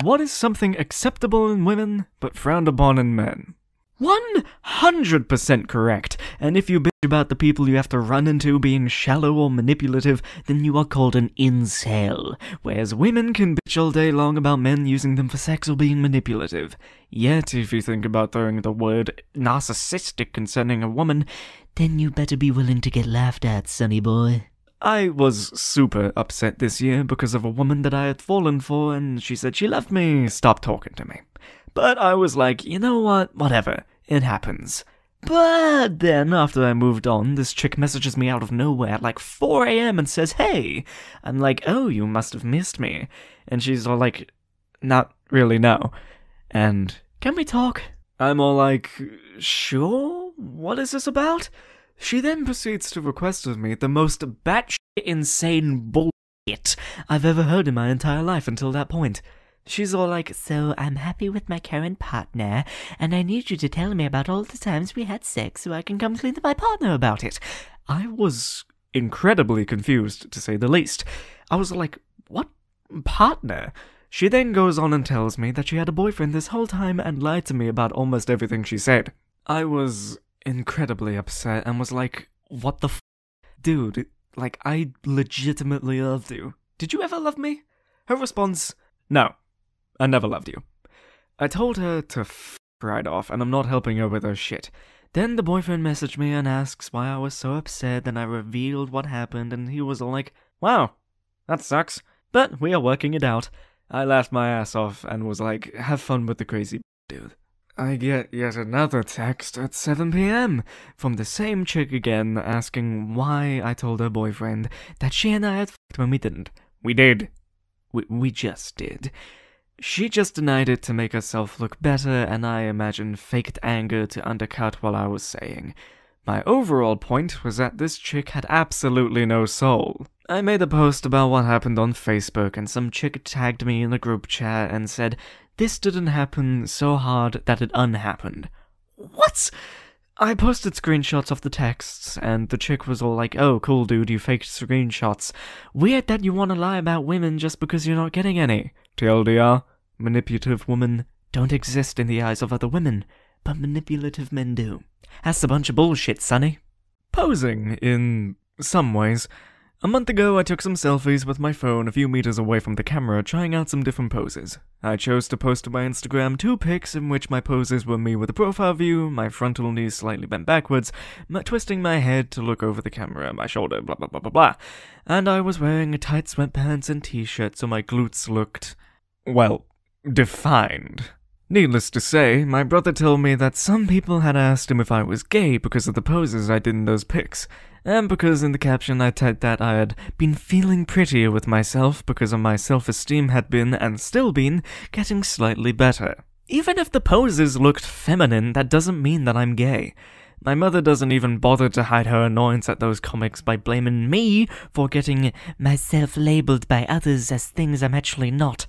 What is something acceptable in women, but frowned upon in men? 100% correct, and if you bitch about the people you have to run into being shallow or manipulative, then you are called an incel, whereas women can bitch all day long about men using them for sex or being manipulative. Yet, if you think about throwing the word narcissistic concerning a woman, then you better be willing to get laughed at, sonny boy. I was super upset this year because of a woman that I had fallen for, and she said she left me, stopped talking to me. But I was like, you know what, whatever, it happens. But then, after I moved on, this chick messages me out of nowhere at like 4 AM and says, hey! I'm like, oh, you must have missed me. And she's all like, not really, no. And, can we talk? I'm all like, sure? What is this about? She then proceeds to request of me the most batshit insane bullshit I've ever heard in my entire life until that point. She's all like, so I'm happy with my current partner, and I need you to tell me about all the times we had sex so I can come clean to my partner about it. I was incredibly confused, to say the least. I was like, what partner? She then goes on and tells me that she had a boyfriend this whole time and lied to me about almost everything she said. I was incredibly upset and was like, what the f***? Dude, like, I legitimately loved you. Did you ever love me? Her response, no. I never loved you. I told her to f*** right off, and I'm not helping her with her shit. Then the boyfriend messaged me and asks why I was so upset, and I revealed what happened, and he was all like, wow, that sucks, but we are working it out. I laughed my ass off and was like, have fun with the crazy dude. I get yet another text at 7 PM from the same chick again, asking why I told her boyfriend that she and I had f***ed when we didn't. We did. We just did. She just denied it to make herself look better, and I imagine faked anger to undercut what I was saying. My overall point was that this chick had absolutely no soul. I made a post about what happened on Facebook, and some chick tagged me in a group chat and said, this didn't happen so hard that it unhappened. What? I posted screenshots of the texts, and the chick was all like, oh, cool dude, you faked screenshots. Weird that you want to lie about women just because you're not getting any. TLDR, manipulative women don't exist in the eyes of other women, but manipulative men do. That's a bunch of bullshit, sonny. Posing, in some ways. A month ago, I took some selfies with my phone a few meters away from the camera, trying out some different poses. I chose to post to my Instagram 2 pics in which my poses were me with a profile view, my frontal knees slightly bent backwards, twisting my head to look over the camera, my shoulder, blah blah blah blah blah. And I was wearing tight sweatpants and t-shirt so my glutes looked, well, defined. Needless to say, my brother told me that some people had asked him if I was gay because of the poses I did in those pics, and because in the caption I typed that I had been feeling prettier with myself because of my self-esteem had been, and still been, getting slightly better. Even if the poses looked feminine, that doesn't mean that I'm gay. My mother doesn't even bother to hide her annoyance at those comics by blaming me for getting myself labeled by others as things I'm actually not.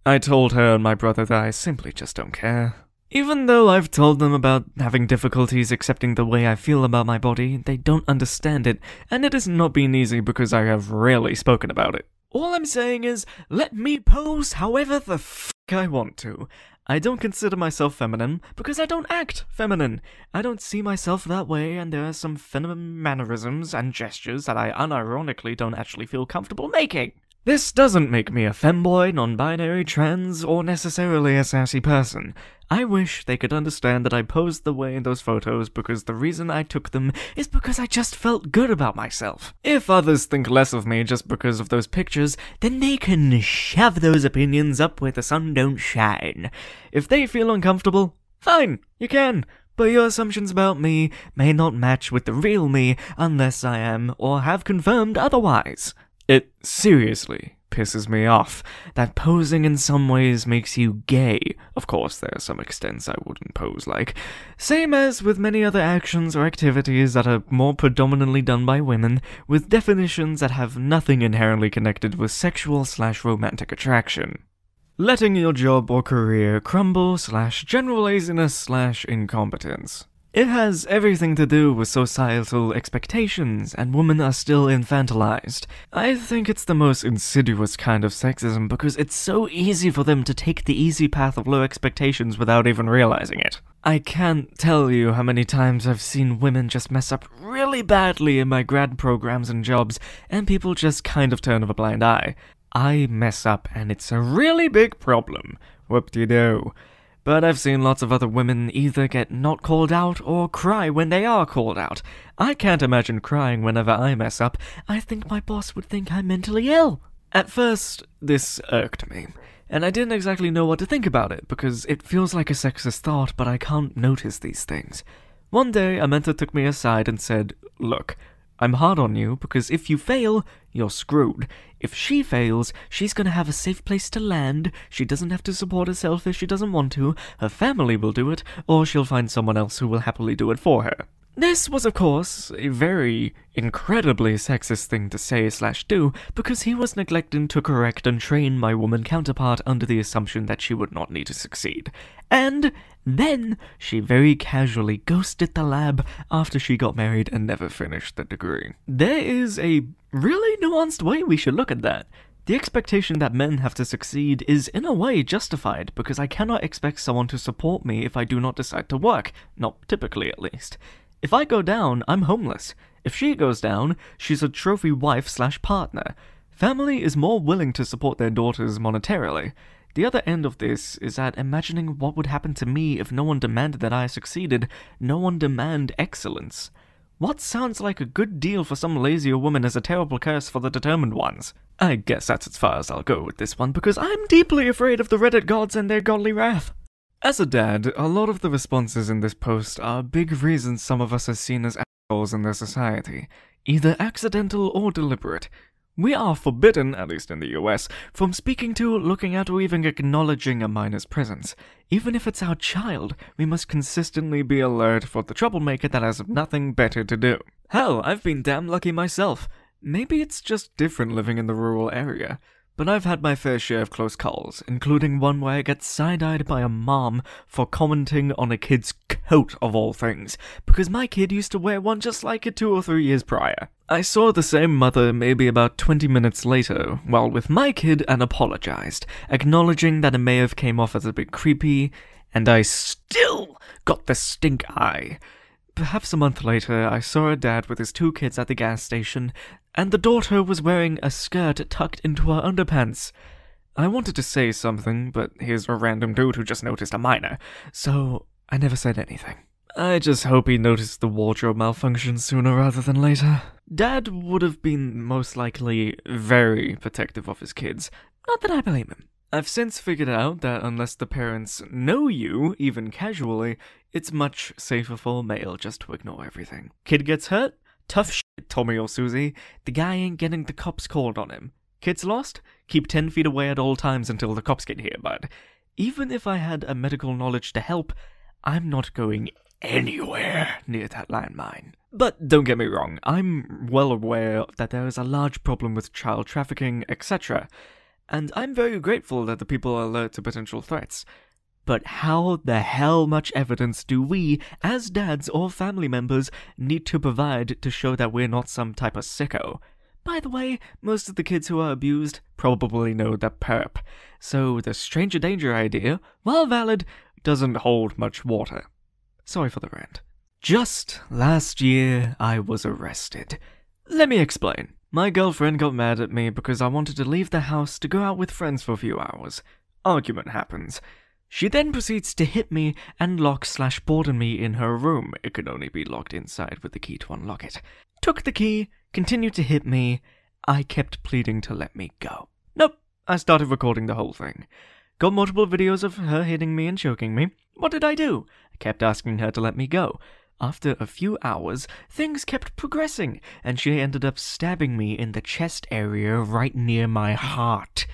I told her and my brother that I simply just don't care. Even though I've told them about having difficulties accepting the way I feel about my body, they don't understand it, and it has not been easy because I have rarely spoken about it. All I'm saying is, let me pose however the f*** I want to. I don't consider myself feminine because I don't act feminine. I don't see myself that way, and there are some feminine mannerisms and gestures that I unironically don't actually feel comfortable making. This doesn't make me a femboy, non-binary, trans, or necessarily a sassy person. I wish they could understand that I posed the way in those photos because the reason I took them is because I just felt good about myself. If others think less of me just because of those pictures, then they can shove those opinions up where the sun don't shine. If they feel uncomfortable, fine, you can. But your assumptions about me may not match with the real me unless I am or have confirmed otherwise. It seriously pisses me off that posing in some ways makes you gay. Of course, there are some extents I wouldn't pose like. Same as with many other actions or activities that are more predominantly done by women, with definitions that have nothing inherently connected with sexual/romantic attraction. Letting your job or career crumble / general laziness / incompetence. It has everything to do with societal expectations, and women are still infantilized. I think it's the most insidious kind of sexism because it's so easy for them to take the easy path of low expectations without even realizing it. I can't tell you how many times I've seen women just mess up really badly in my grad programs and jobs, and people just kind of turn a blind eye. I mess up, and it's a really big problem. Whoop-de-doo. But I've seen lots of other women either get not called out or cry when they are called out. I can't imagine crying whenever I mess up. I think my boss would think I'm mentally ill. At first, this irked me, and I didn't exactly know what to think about it, because it feels like a sexist thought, but I can't notice these things. One day, a mentor took me aside and said, "Look, I'm hard on you because if you fail, you're screwed. If she fails, she's gonna have a safe place to land, she doesn't have to support herself if she doesn't want to, her family will do it, or she'll find someone else who will happily do it for her." This was, of course, a very incredibly sexist thing to say/do, because he was neglecting to correct and train my woman counterpart under the assumption that she would not need to succeed. And then she very casually ghosted the lab after she got married and never finished the degree. There is a really nuanced way we should look at that. The expectation that men have to succeed is in a way justified, because I cannot expect someone to support me if I do not decide to work, not typically at least. If I go down, I'm homeless. If she goes down, she's a trophy wife/partner. Family is more willing to support their daughters monetarily. The other end of this is that imagining what would happen to me if no one demanded that I succeeded, no one demand excellence. What sounds like a good deal for some lazier woman is a terrible curse for the determined ones. I guess that's as far as I'll go with this one, because I'm deeply afraid of the Reddit gods and their godly wrath. As a dad, a lot of the responses in this post are big reasons some of us are seen as assholes in their society, either accidental or deliberate. We are forbidden, at least in the US, from speaking to, looking at, or even acknowledging a minor's presence. Even if it's our child, we must consistently be alert for the troublemaker that has nothing better to do. Hell, I've been damn lucky myself. Maybe it's just different living in the rural area. But I've had my fair share of close calls, including one where I get side-eyed by a mom for commenting on a kid's coat of all things, because my kid used to wear one just like it 2 or 3 years prior. I saw the same mother maybe about 20 minutes later, while with my kid, and apologized, acknowledging that it may have came off as a bit creepy, and I still got the stink eye. Perhaps a month later, I saw a dad with his 2 kids at the gas station, and the daughter was wearing a skirt tucked into her underpants. I wanted to say something, but here's a random dude who just noticed a minor, so I never said anything. I just hope he noticed the wardrobe malfunction sooner rather than later. Dad would have been most likely very protective of his kids. Not that I blame him. I've since figured out that unless the parents know you, even casually, it's much safer for a male just to ignore everything. Kid gets hurt? Tough shit, Tommy or Susie. The guy ain't getting the cops called on him. Kids lost? Keep 10 feet away at all times until the cops get here, bud. Even if I had a medical knowledge to help, I'm not going anywhere near that landmine. But don't get me wrong, I'm well aware that there is a large problem with child trafficking, etc., and I'm very grateful that the people are alert to potential threats. But how the hell much evidence do we, as dads or family members, need to provide to show that we're not some type of sicko? By the way, most of the kids who are abused probably know the perp, so the stranger danger idea, while valid, doesn't hold much water. Sorry for the rant. Just last year, I was arrested. Let me explain. My girlfriend got mad at me because I wanted to leave the house to go out with friends for a few hours. Argument happens. She then proceeds to hit me and lock/boarding me in her room. It could only be locked inside with the key to unlock it. Took the key, continued to hit me. I kept pleading to let me go. Nope, I started recording the whole thing. Got multiple videos of her hitting me and choking me. What did I do? I kept asking her to let me go. After a few hours, things kept progressing, and she ended up stabbing me in the chest area right near my heart.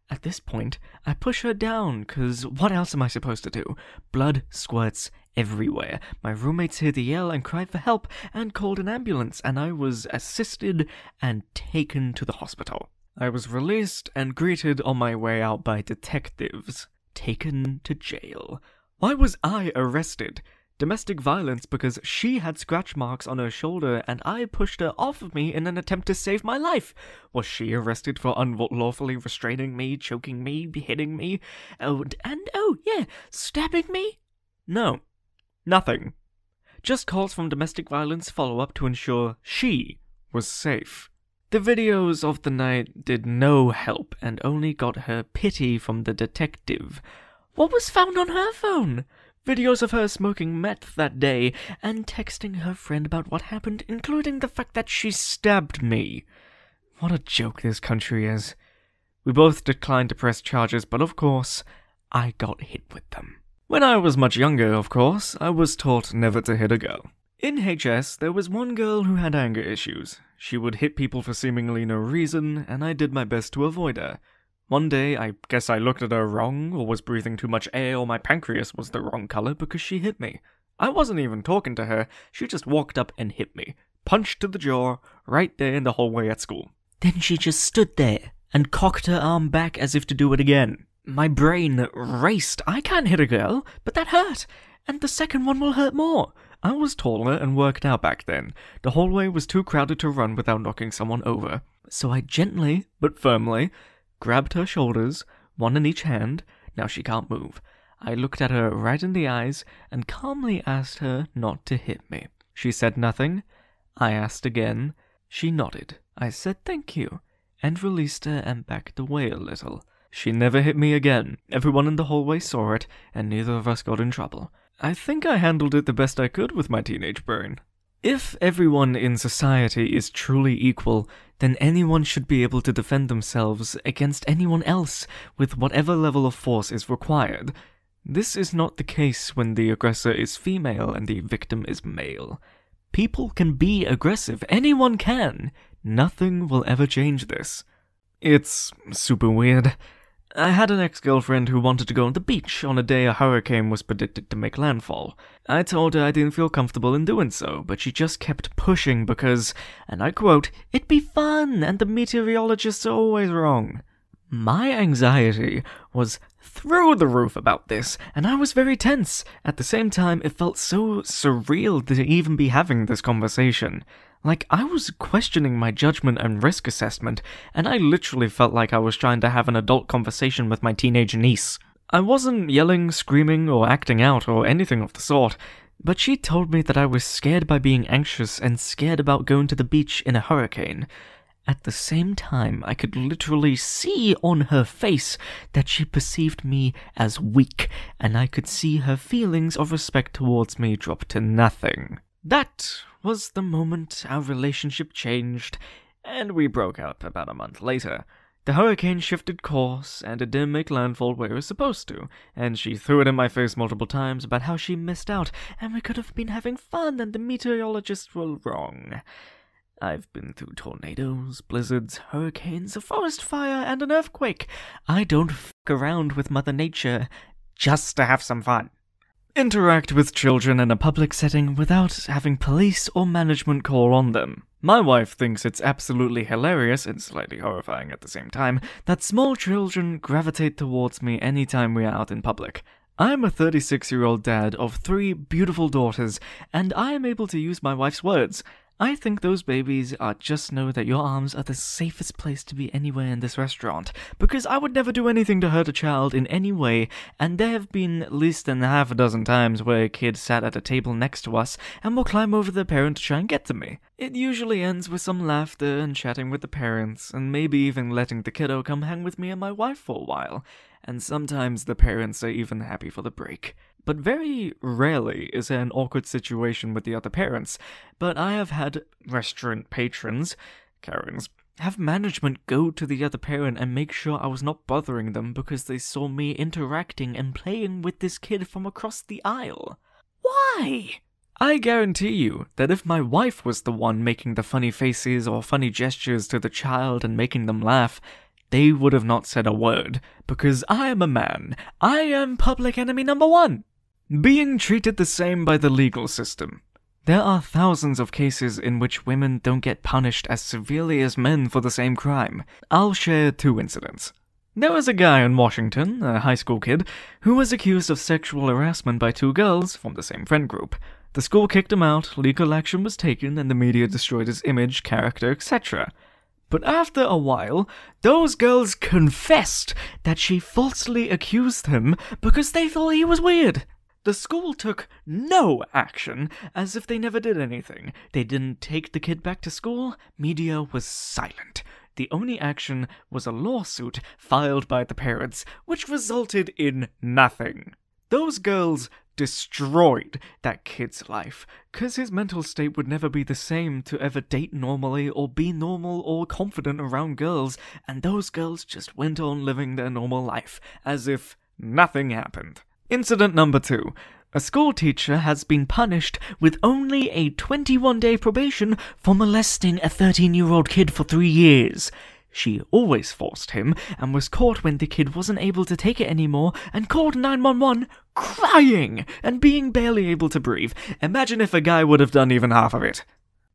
At this point, I push her down, cause what else am I supposed to do? Blood squirts everywhere. My roommates hear the yell and cry for help, and called an ambulance, and I was assisted and taken to the hospital. I was released and greeted on my way out by detectives. Taken to jail. Why was I arrested? Domestic violence because she had scratch marks on her shoulder and I pushed her off of me in an attempt to save my life. Was she arrested for unlawfully restraining me, choking me, hitting me, stabbing me? No. Nothing. Just calls from domestic violence follow-up to ensure she was safe. The videos of the night did no help and only got her pity from the detective. What was found on her phone? Videos of her smoking meth that day and texting her friend about what happened, including the fact that she stabbed me. What a joke this country is. We both declined to press charges, but of course, I got hit with them. When I was much younger, of course, I was taught never to hit a girl. In HS, there was one girl who had anger issues. She would hit people for seemingly no reason, and I did my best to avoid her. One day, I guess I looked at her wrong, or was breathing too much air, or my pancreas was the wrong color because she hit me. I wasn't even talking to her, she just walked up and hit me. Punched to the jaw, right there in the hallway at school. Then she just stood there, and cocked her arm back as if to do it again. My brain raced. I can't hit a girl, but that hurt, and the second one will hurt more. I was taller and worked out back then. The hallway was too crowded to run without knocking someone over. So I gently, but firmly, grabbed her shoulders, one in each hand. Now she can't move. I looked at her right in the eyes and calmly asked her not to hit me. She said nothing. I asked again. She nodded. I said thank you, and released her and backed away a little. She never hit me again. Everyone in the hallway saw it, and neither of us got in trouble. I think I handled it the best I could with my teenage brain. If everyone in society is truly equal, then anyone should be able to defend themselves against anyone else with whatever level of force is required. This is not the case when the aggressor is female and the victim is male. People can be aggressive. Anyone can. Nothing will ever change this. It's super weird. I had an ex-girlfriend who wanted to go on the beach on a day a hurricane was predicted to make landfall. I told her I didn't feel comfortable in doing so, but she just kept pushing because, and I quote, "It'd be fun, and the meteorologists are always wrong." My anxiety was through the roof about this, and I was very tense. At the same time, it felt so surreal to even be having this conversation. Like, I was questioning my judgment and risk assessment, and I literally felt like I was trying to have an adult conversation with my teenage niece. I wasn't yelling, screaming, or acting out, or anything of the sort, but she told me that I was scared by being anxious and scared about going to the beach in a hurricane. At the same time, I could literally see on her face that she perceived me as weak, and I could see her feelings of respect towards me drop to nothing. That was the moment our relationship changed, and we broke up about a month later. The hurricane shifted course, and it didn't make landfall where it was supposed to, and she threw it in my face multiple times about how she missed out, and we could have been having fun, and the meteorologists were wrong. I've been through tornadoes, blizzards, hurricanes, a forest fire, and an earthquake. I don't f*** around with Mother Nature just to have some fun. Interact with children in a public setting without having police or management call on them. My wife thinks it's absolutely hilarious, and slightly horrifying at the same time, that small children gravitate towards me anytime we are out in public. I'm a 36-year-old dad of 3 beautiful daughters, and I am able to use my wife's words. I think those babies just know that your arms are the safest place to be anywhere in this restaurant, because I would never do anything to hurt a child in any way, and there have been at least half a dozen times where a kid sat at a table next to us and will climb over their parent to try and get to me. It usually ends with some laughter and chatting with the parents, and maybe even letting the kiddo come hang with me and my wife for a while, and sometimes the parents are even happy for the break. But very rarely is there an awkward situation with the other parents, but I have had restaurant patrons, Karens, have management go to the other parent and make sure I was not bothering them because they saw me interacting and playing with this kid from across the aisle. Why? I guarantee you that if my wife was the one making the funny faces or funny gestures to the child and making them laugh, they would have not said a word, because I am a man. I am public enemy number 1. Being treated the same by the legal system. There are thousands of cases in which women don't get punished as severely as men for the same crime. I'll share 2 incidents. There was a guy in Washington, a high school kid, who was accused of sexual harassment by two girls from the same friend group. The school kicked him out, legal action was taken, and the media destroyed his image, character, etc. But after a while, those girls confessed that she falsely accused him because they thought he was weird. The school took no action, as if they never did anything. They didn't take the kid back to school. Media was silent. The only action was a lawsuit filed by the parents, which resulted in nothing. Those girls destroyed that kid's life, cause his mental state would never be the same to ever date normally or be normal or confident around girls, and those girls just went on living their normal life, as if nothing happened. Incident number 2. A school teacher has been punished with only a 21-day probation for molesting a 13-year-old kid for 3 years. She always forced him, and was caught when the kid wasn't able to take it anymore, and called 911, crying, and being barely able to breathe. Imagine if a guy would have done even half of it.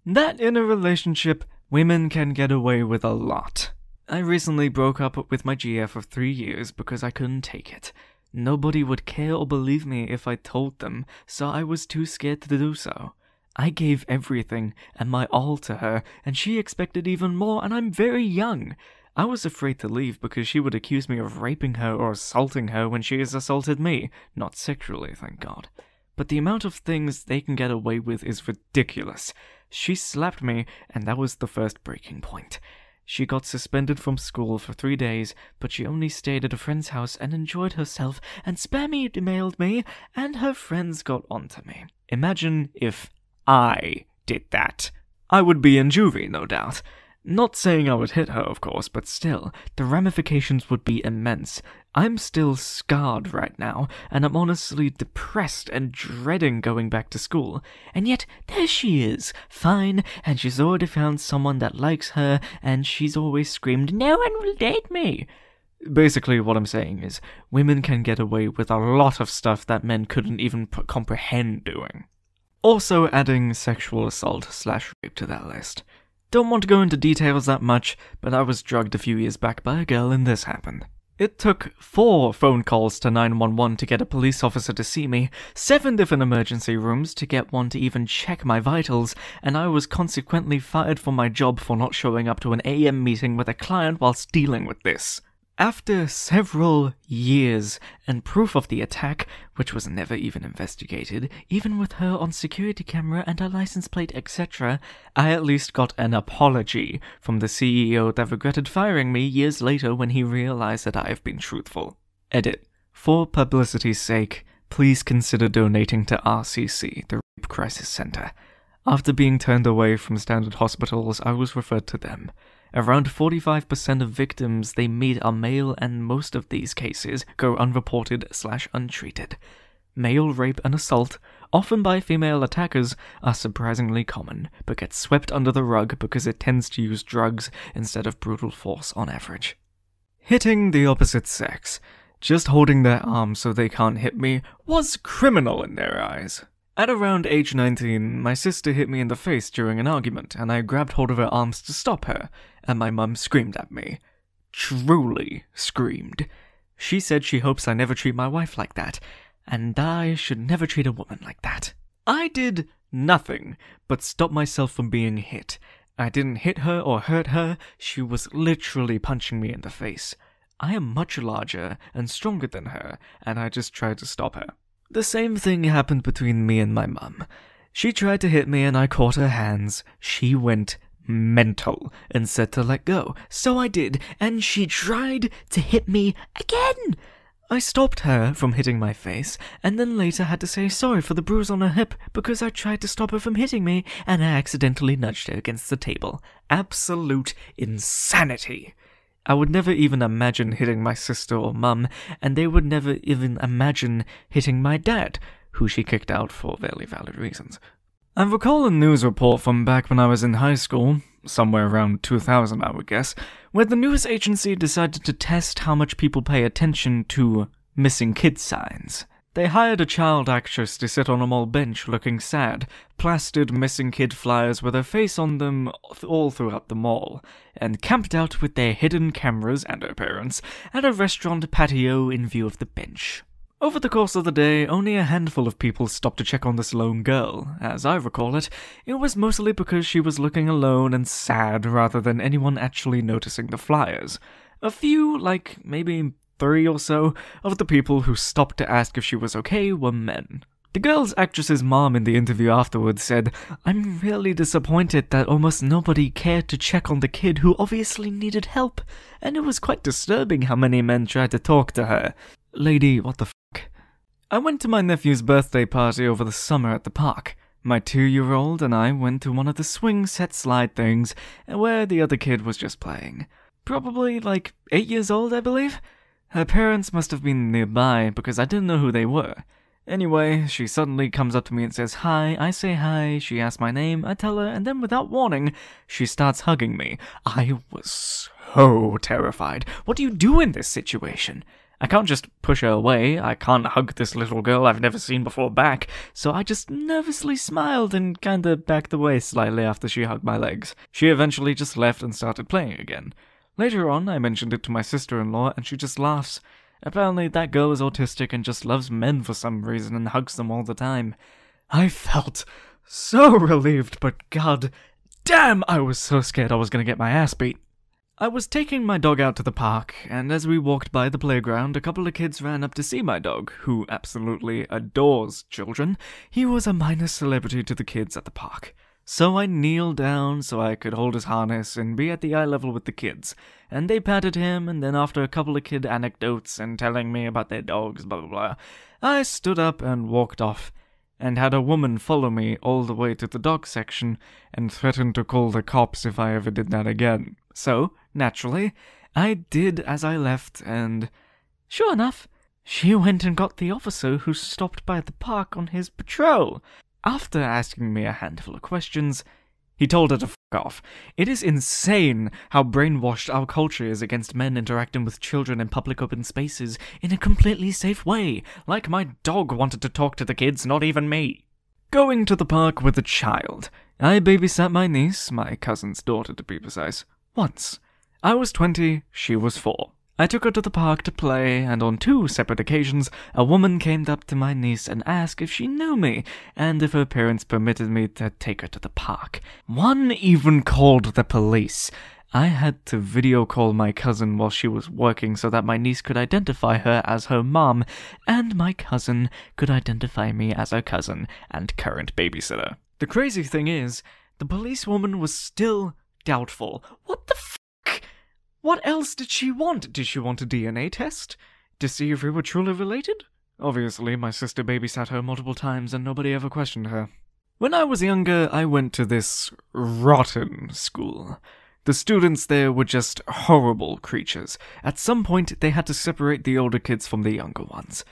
That in a relationship, women can get away with a lot. I recently broke up with my GF of 3 years because I couldn't take it. Nobody would care or believe me if I told them, so I was too scared to do so. I gave everything and my all to her, and she expected even more, and I'm very young. I was afraid to leave because she would accuse me of raping her or assaulting her when she has assaulted me. Not sexually, thank God. But the amount of things they can get away with is ridiculous. She slapped me, and that was the first breaking point. She got suspended from school for 3 days, but she only stayed at a friend's house and enjoyed herself, and spam-mailed me, and her friends got onto me. Imagine if I did that. I would be in juvie, no doubt. Not saying I would hit her, of course, but still, the ramifications would be immense. I'm still scarred right now, and I'm honestly depressed and dreading going back to school. And yet, there she is, fine, and she's already found someone that likes her, and she's always screamed, "No one will date me!" Basically, what I'm saying is, women can get away with a lot of stuff that men couldn't even comprehend doing. Also adding sexual assault/rape to that list. Don't want to go into details that much, but I was drugged a few years back by a girl and this happened. It took 4 phone calls to 911 to get a police officer to see me, 7 different emergency rooms to get one to even check my vitals, and I was consequently fired from my job for not showing up to an AM meeting with a client whilst dealing with this. After several years and proof of the attack, which was never even investigated, even with her on security camera and her license plate, etc., I at least got an apology from the CEO that regretted firing me years later when he realized that I have been truthful. Edit. For publicity's sake, please consider donating to RCC, the Rape Crisis Center. After being turned away from standard hospitals, I was referred to them. Around 45% of victims they meet are male, and most of these cases go unreported/untreated. Male rape and assault, often by female attackers, are surprisingly common, but get swept under the rug because it tends to use drugs instead of brutal force on average. Hitting the opposite sex, just holding their arm so they can't hit me, was criminal in their eyes. At around age 19, my sister hit me in the face during an argument, and I grabbed hold of her arms to stop her, and my mum screamed at me. Truly screamed. She said she hopes I never treat my wife like that, and I should never treat a woman like that. I did nothing but stop myself from being hit. I didn't hit her or hurt her, she was literally punching me in the face. I am much larger and stronger than her, and I just tried to stop her. The same thing happened between me and my mum. She tried to hit me and I caught her hands. She went mental and said to let go, so I did, and she tried to hit me again. I stopped her from hitting my face, and then later had to say sorry for the bruise on her hip because I tried to stop her from hitting me, and I accidentally nudged her against the table. Absolute insanity. I would never even imagine hitting my sister or mum, and they would never even imagine hitting my dad, who she kicked out for very valid reasons. I recall a news report from back when I was in high school, somewhere around 2000 I would guess, where the news agency decided to test how much people pay attention to missing kid signs. They hired a child actress to sit on a mall bench looking sad, plastered missing kid flyers with her face on them all throughout the mall, and camped out with their hidden cameras and her parents at a restaurant patio in view of the bench. Over the course of the day, only a handful of people stopped to check on this lone girl. As I recall it, it was mostly because she was looking alone and sad rather than anyone actually noticing the flyers. A few, like maybe 3 or so, of the people who stopped to ask if she was okay were men. The girl's actress's mom in the interview afterwards said, "I'm really disappointed that almost nobody cared to check on the kid who obviously needed help, and it was quite disturbing how many men tried to talk to her. Lady, what the fuck?" I went to my nephew's birthday party over the summer at the park. My 2-year-old and I went to one of the swing set slide things where the other kid was just playing. Probably like 8 years old, I believe. Her parents must have been nearby because I didn't know who they were. Anyway, she suddenly comes up to me and says hi, I say hi, she asks my name, I tell her, and then without warning, she starts hugging me. I was so terrified. What do you do in this situation? I can't just push her away, I can't hug this little girl I've never seen before back, so I just nervously smiled and kinda backed away slightly after she hugged my legs. She eventually just left and started playing again. Later on, I mentioned it to my sister-in-law and she just laughs. Apparently that girl is autistic and just loves men for some reason and hugs them all the time. I felt so relieved, but god damn, I was so scared I was gonna get my ass beat. I was taking my dog out to the park, and as we walked by the playground, a couple of kids ran up to see my dog, who absolutely adores children. He was a minor celebrity to the kids at the park. So I kneeled down so I could hold his harness and be at the eye level with the kids, and they patted him, and then after a couple of kid anecdotes and telling me about their dogs, blah blah blah, I stood up and walked off, and had a woman follow me all the way to the dog section and threatened to call the cops if I ever did that again. So, naturally, I did as I left, and sure enough, she went and got the officer who stopped by the park on his patrol. After asking me a handful of questions, he told her to f*** off. It is insane how brainwashed our culture is against men interacting with children in public open spaces in a completely safe way, like my dog wanted to talk to the kids, not even me. Going to the park with a child. I babysat my niece, my cousin's daughter to be precise, once. I was 20, she was 4. I took her to the park to play, and on 2 separate occasions, a woman came up to my niece and asked if she knew me, and if her parents permitted me to take her to the park. One even called the police. I had to video call my cousin while she was working so that my niece could identify her as her mom, and my cousin could identify me as her cousin and current babysitter. The crazy thing is, the policewoman was still doubtful. What the fuck? What else did she want? Did she want a DNA test? To see if we were truly related? Obviously, my sister babysat her multiple times and nobody ever questioned her. When I was younger, I went to this rotten school. The students there were just horrible creatures. At some point, they had to separate the older kids from the younger ones.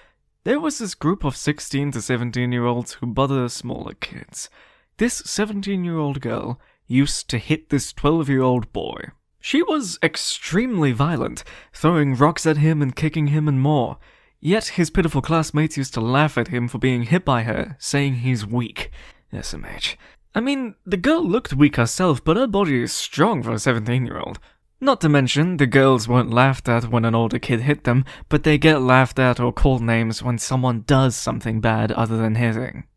There was this group of 16 to 17-year-olds who bother smaller kids. This 17-year-old girl used to hit this 12-year-old boy. She was extremely violent, throwing rocks at him and kicking him and more. Yet his pitiful classmates used to laugh at him for being hit by her, saying he's weak. SMH. I mean, the girl looked weak herself, but her body is strong for a 17-year-old. Not to mention, the girls weren't laughed at when an older kid hit them, but they get laughed at or called names when someone does something bad other than hitting.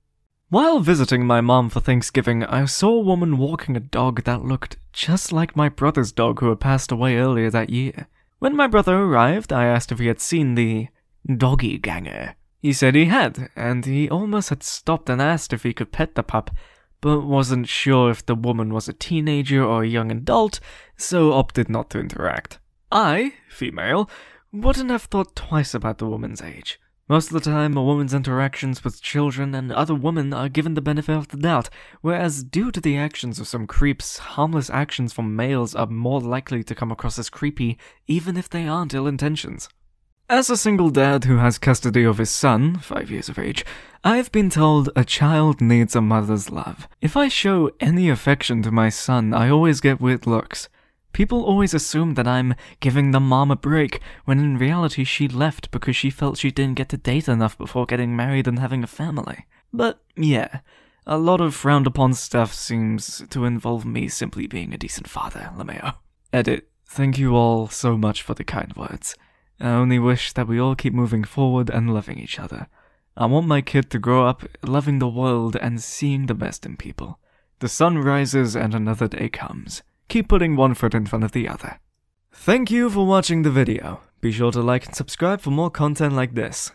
While visiting my mom for Thanksgiving, I saw a woman walking a dog that looked just like my brother's dog who had passed away earlier that year. When my brother arrived, I asked if he had seen the doggy ganger. He said he had, and he almost had stopped and asked if he could pet the pup, but wasn't sure if the woman was a teenager or a young adult, so opted not to interact. I, female, wouldn't have thought twice about the woman's age. Most of the time, a woman's interactions with children and other women are given the benefit of the doubt, whereas due to the actions of some creeps, harmless actions from males are more likely to come across as creepy, even if they aren't ill intentions. As a single dad who has custody of his son, 5 years of age, I've been told a child needs a mother's love. If I show any affection to my son, I always get weird looks. People always assume that I'm giving the mom a break, when in reality she left because she felt she didn't get to date enough before getting married and having a family. But yeah, a lot of frowned upon stuff seems to involve me simply being a decent father, LeMayo. Edit. Thank you all so much for the kind words. I only wish that we all keep moving forward and loving each other. I want my kid to grow up loving the world and seeing the best in people. The sun rises and another day comes. Keep putting one foot in front of the other. Thank you for watching the video. Be sure to like and subscribe for more content like this.